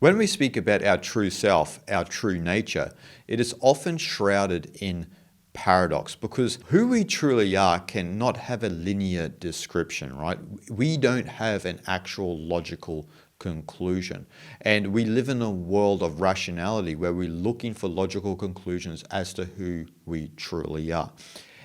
When we speak about our true self, our true nature, it is often shrouded in paradox because who we truly are cannot have a linear description, right? We don't have an actual logical conclusion. And we live in a world of rationality where we're looking for logical conclusions as to who we truly are.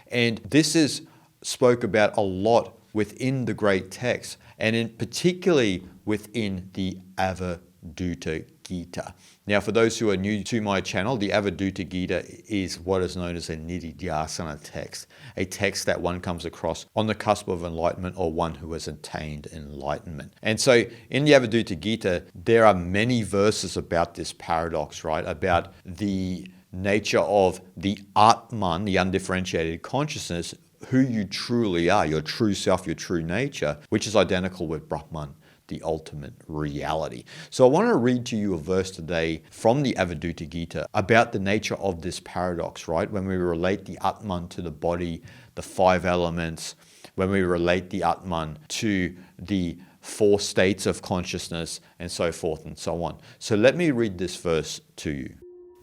And this is spoke about a lot within the great texts, and in particularly within the Avadhuta Gita. Now, for those who are new to my channel, the Avadhuta Gita is what is known as a nididhyasana text, a text that one comes across on the cusp of enlightenment or one who has attained enlightenment. And so in the Avadhuta Gita, there are many verses about this paradox, right? About the nature of the Atman, the undifferentiated consciousness, who you truly are, your true self, your true nature, which is identical with Brahman, the ultimate reality. So I want to read to you a verse today from the Avadhuta Gita about the nature of this paradox, right? When we relate the Atman to the body, the five elements, when we relate the Atman to the four states of consciousness, and so forth and so on. So let me read this verse to you.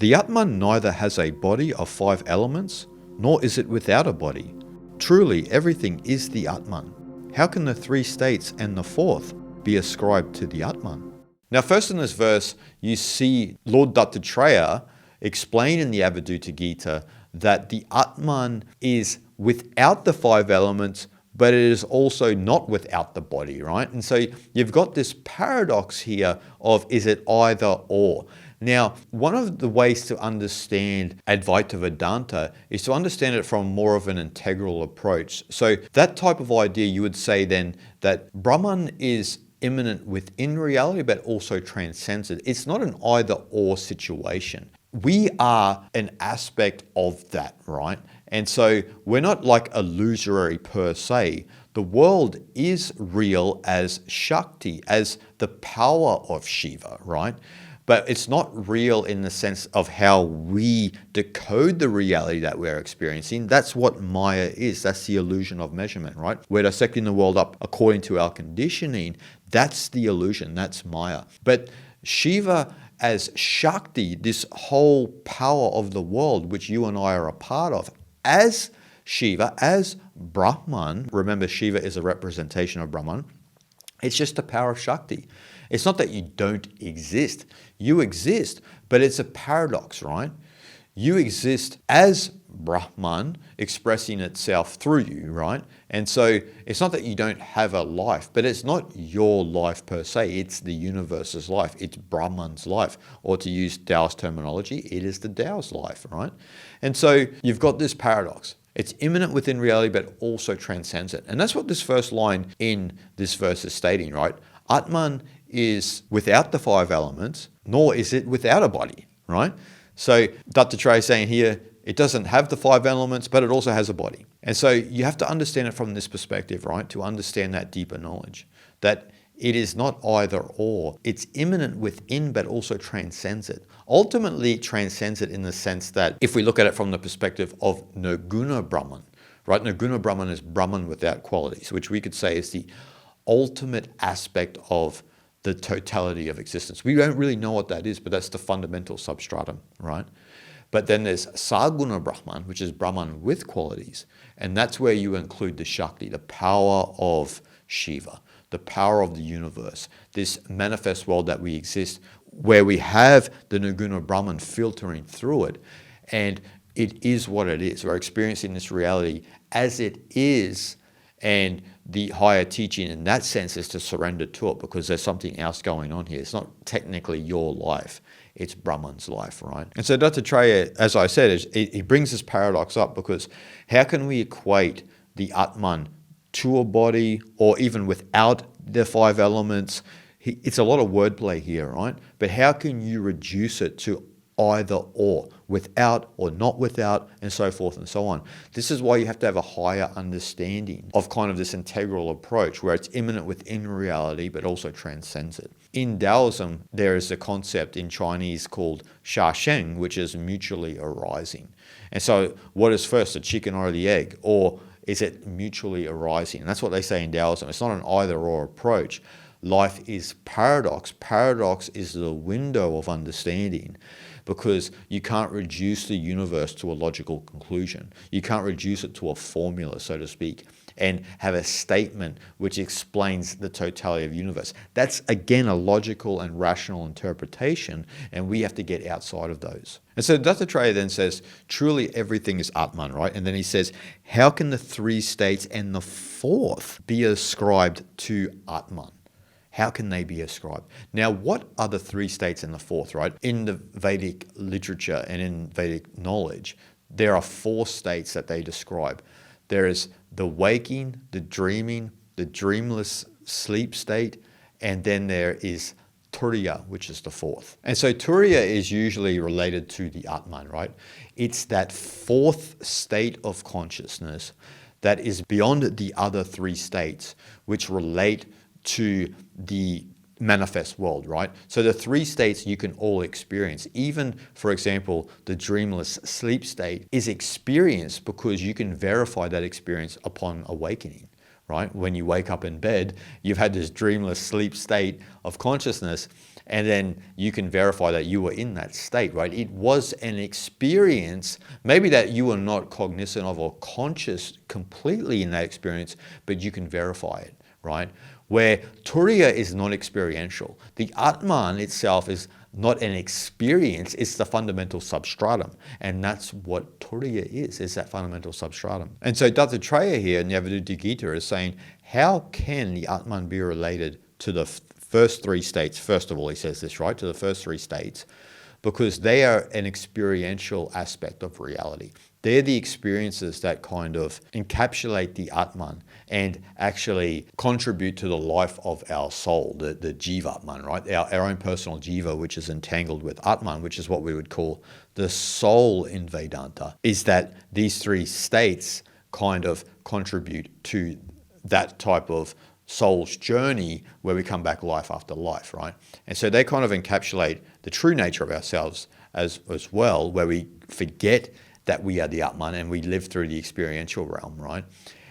The Atman neither has a body of five elements, nor is it without a body. Truly, everything is the Atman. How can the three states and the fourth be ascribed to the Atman? Now, first in this verse, you see Lord Dattatreya explain in the Avadhuta Gita that the Atman is without the five elements, but it is also not without the body, right? And so you've got this paradox here of is it either or? Now, one of the ways to understand Advaita Vedanta is to understand it from more of an integral approach. So that type of idea, you would say then that Brahman is immanent within reality, but also transcends it. It's not an either or situation. We are an aspect of that, right? And so we're not like illusory per se. The world is real as Shakti, as the power of Shiva, right? But it's not real in the sense of how we decode the reality that we're experiencing. That's what Maya is. That's the illusion of measurement, right? We're dissecting the world up according to our conditioning. That's the illusion. That's Maya. But Shiva as Shakti, this whole power of the world, which you and I are a part of, as Shiva, as Brahman, remember Shiva is a representation of Brahman, it's just the power of Shakti. It's not that you don't exist. You exist, but it's a paradox, right? You exist as Brahman expressing itself through you, right? And so it's not that you don't have a life, but it's not your life per se. It's the universe's life. It's Brahman's life. Or to use Taoist terminology, it is the Tao's life, right? And so you've got this paradox. It's immanent within reality, but also transcends it. And that's what this first line in this verse is stating, right? Atman is without the five elements, nor is it without a body, right? So Dattatreya is saying here, it doesn't have the five elements, but it also has a body. And so you have to understand it from this perspective, right? To understand that deeper knowledge, that it is not either or. It's immanent within, but also transcends it. Ultimately, it transcends it in the sense that if we look at it from the perspective of Nirguna Brahman, right? Nirguna Brahman is Brahman without qualities, which we could say is the ultimate aspect of the totality of existence. We don't really know what that is, but that's the fundamental substratum, right? But then there's Saguna Brahman, which is Brahman with qualities. And that's where you include the Shakti, the power of Shiva, the power of the universe, this manifest world that we exist, where we have the Nirguna Brahman filtering through it. And it is what it is. We're experiencing this reality as it is. And the higher teaching in that sense is to surrender to it because there's something else going on here. It's not technically your life. It's Brahman's life, right? And so Dattatreya, as I said, he brings this paradox up because how can we equate the Atman to a body or even without the five elements? It's a lot of wordplay here, right? But how can you reduce it to either or, without or not without, and so forth and so on. This is why you have to have a higher understanding of kind of this integral approach where it's immanent within reality but also transcends it. In Taoism, there is a concept in Chinese called sha sheng, which is mutually arising. And so what is first, the chicken or the egg? Or is it mutually arising? And that's what they say in Taoism. It's not an either or approach. life is paradox. Paradox is the window of understanding, because you can't reduce the universe to a logical conclusion. You can't reduce it to a formula, so to speak, and have a statement which explains the totality of the universe. That's, again, a logical and rational interpretation, and we have to get outside of those. And so Dattatreya then says, truly everything is Atman, right? And then he says, how can the three states and the fourth be ascribed to Atman? How can they be ascribed? Now, what are the three states and the fourth, right? In the Vedic literature and in Vedic knowledge, there are four states that they describe. There is the waking, the dreaming, the dreamless sleep state, and then there is Turiya, which is the fourth. And so Turiya is usually related to the Atman, right? It's that fourth state of consciousness that is beyond the other three states, which relate to the manifest world, right? So the three states you can all experience. Even, for example, the dreamless sleep state is experienced because you can verify that experience upon awakening, right? When you wake up in bed, you've had this dreamless sleep state of consciousness, and then you can verify that you were in that state, right? It was an experience, maybe that you were not cognizant of or conscious completely in that experience, but you can verify it, right? Where Turiya is not experiential. The Atman itself is not an experience, it's the fundamental substratum. And that's what Turiya is that fundamental substratum. And so Dattatreya here in the Avadhuta Gita is saying, how can the Atman be related to the first three states? First of all, he says this, right? To the first three states, because they are an experiential aspect of reality. They're the experiences that kind of encapsulate the Atman and actually contribute to the life of our soul, the Jivatman, right? Our own personal Jiva, which is entangled with Atman, which is what we would call the soul in Vedanta, is that these three states kind of contribute to that type of soul's journey where we come back life after life, right? And so they kind of encapsulate the true nature of ourselves as well, where we forget that we are the Atman and we live through the experiential realm, right?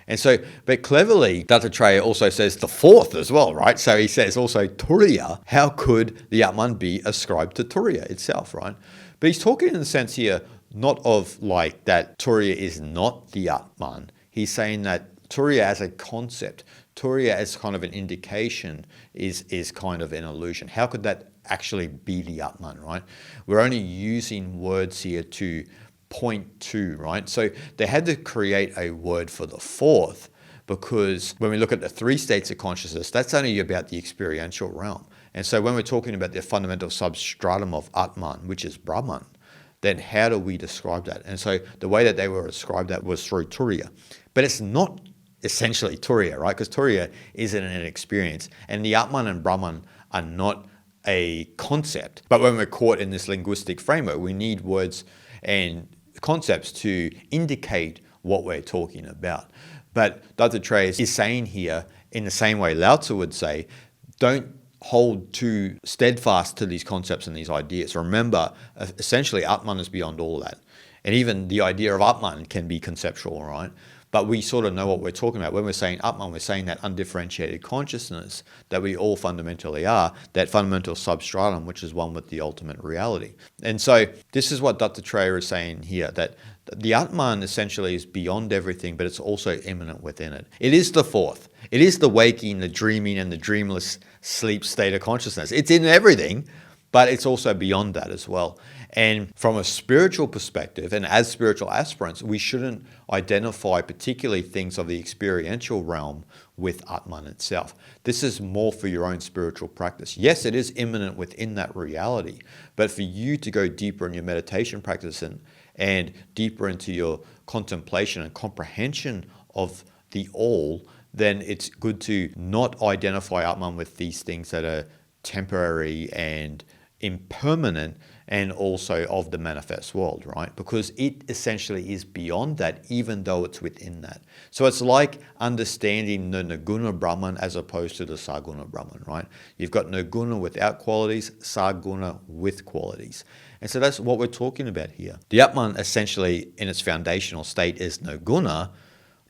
And so, but cleverly, Dattatreya also says the fourth as well, right? So he says also Turiya. How could the Atman be ascribed to Turiya itself, right? But he's talking in the sense here, not of like that Turiya is not the Atman. He's saying that Turiya as a concept, Turiya as kind of an indication is kind of an illusion. How could that actually be the Atman, right? We're only using words here to point to, right? So they had to create a word for the fourth, because when we look at the three states of consciousness, that's only about the experiential realm. And so when we're talking about the fundamental substratum of Atman, which is Brahman, then how do we describe that? And so the way that they were described that was through Turiya. But it's not essentially Turiya, right? Because Turiya isn't an experience. And the Atman and Brahman are not a concept. But when we're caught in this linguistic framework, we need words and concepts to indicate what we're talking about. But Dattatreya is saying here, in the same way Lao Tzu would say, don't hold too steadfast to these concepts and these ideas. Remember, essentially, Atman is beyond all that. And even the idea of Atman can be conceptual, right? But we sort of know what we're talking about. When we're saying Atman, we're saying that undifferentiated consciousness that we all fundamentally are, that fundamental substratum, which is one with the ultimate reality. And so this is what Dattatreya is saying here, that the Atman essentially is beyond everything, but it's also immanent within it. It is the fourth. It is the waking, the dreaming, and the dreamless sleep state of consciousness. It's in everything, but it's also beyond that as well. And from a spiritual perspective, and as spiritual aspirants, we shouldn't identify particularly things of the experiential realm with Atman itself. This is more for your own spiritual practice. Yes, it is immanent within that reality, but for you to go deeper in your meditation practice and deeper into your contemplation and comprehension of the all, then it's good to not identify Atman with these things that are temporary and impermanent, and also of the manifest world, right? Because it essentially is beyond that, even though it's within that. So it's like understanding the Nirguna Brahman as opposed to the Saguna Brahman, right? You've got Nirguna without qualities, Saguna with qualities. And so that's what we're talking about here. The Atman essentially in its foundational state is Nirguna,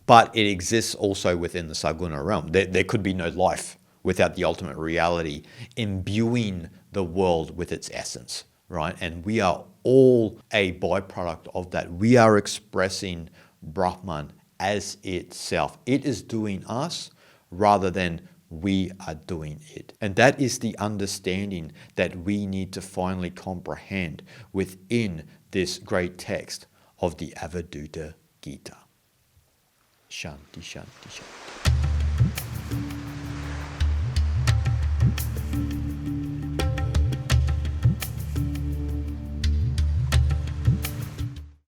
but it exists also within the Saguna realm. There could be no life without the ultimate reality imbuing the world with its essence, right? And we are all a byproduct of that. We are expressing Brahman as itself. It is doing us rather than we are doing it. And that is the understanding that we need to finally comprehend within this great text of the Avadhuta Gita. Shanti, shanti, shanti.